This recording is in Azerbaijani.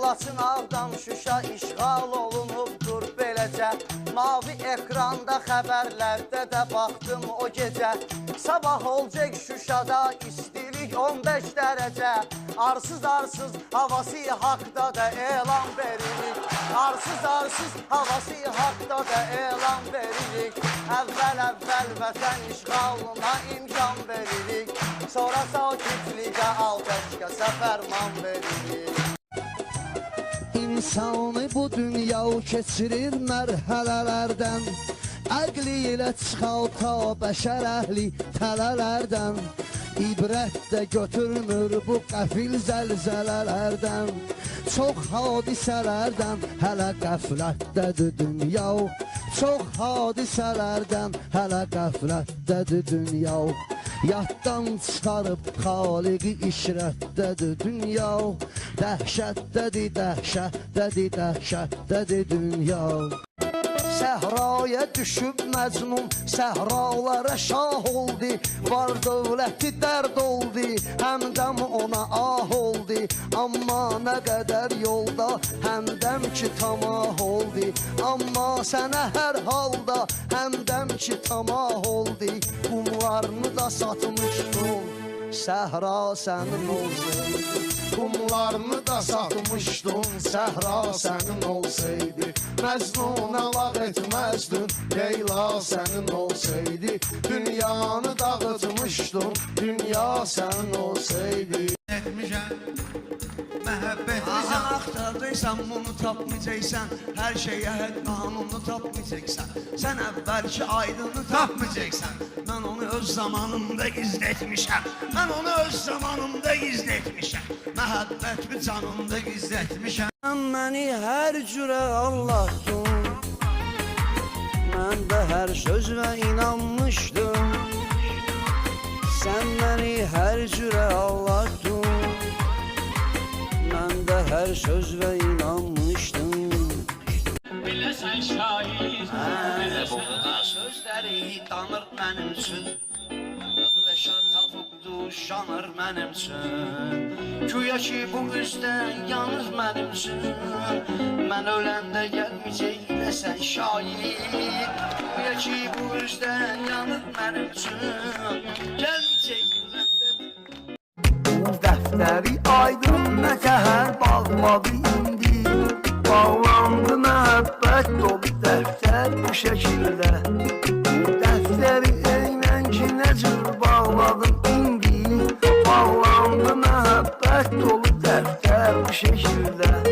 Laçın Ağdam Şuşa işğal olunubdur beləcə. Mavi ekranda xəbərlərdə də baxdım o gecə. Sabah olacaq Şuşada istilik 15 dərəcə. Arsız havası haqda da elan veririk. Arsız havası haqda da elan veririk. Əvvəl vətən işğalına imkan veririk. Sonra sakitlikə atəşkəsə fərman veririk. İnsanı bu dünya keçirir mərhələlərdən. Əqli ilə çıxalta bəşər əhli tələlərdən. İbrət də götürmür bu qəfil zəlzələlərdən. Çox hadisələrdən hələ qəflətdədir dünya. Çox hadisələrdən hələ qəflətdədir dünya. Yaddan çıxarıb xaliqi işrətdədir dünya. Dəhşətdədir, dəhşətdədir, dəhşətdədir dünya. Səhraya düşüb Məcnun, səhralara şah oldu. Var dövləti dərd oldu, həmdəm ona ah oldu. Amma nə qədər yolda, həmdəm ki tamah oldu. Amma sənə hər halda, həmdəm ki tamah oldu. Qumlarını da satmışdın, səhra sənin olsaydı. Qumlarını da satmışdın, səhra sənin olsaydı. Məcnuna lağ etməzdin, Leyla sənin olsaydı. Dünyanı dağıtmışdın, dünya sənin olsaydı. Etmişəm, məhəbbətlisən. Axtardıysan, bunu tapmayacaqsan. Hər şeyə həd qanunu tapmayacaqsan. Sən əvvəlki aydını tapmayacaqsan. Mən onu öz zamanımda gizlətmişəm. Mən onu öz zamanımda gizlətmişəm. Məhəbbətli canımda gizlətmişəm. Sən məni hər cürə Allah'dın. Mən də hər sözvə inanmışdım. Sən məni hər cürə Allah'dın. Mən də hər sözvə inanmışdım. Biləsən şahid, Bu sözləri danır mənim üçün. Rəşad tapıbdı şanır mənim üçün. Güya ki bu üzdən yanır mənim üçün. Mən öləndə gəlməyəcək biləsən şahid. Güya ki bu üzdən yanır mənim üçün. Gəlməyəcək öləndə. Bu dəftəri aydın nə təhər bağladı indi. Bağlandı məhəbbət dolu dəftər bu şəkildə. Bu dəftəri eynən ki nə cür bağladım indi. Bağlandı məhəbbət dolu dəftər bu şəkildə.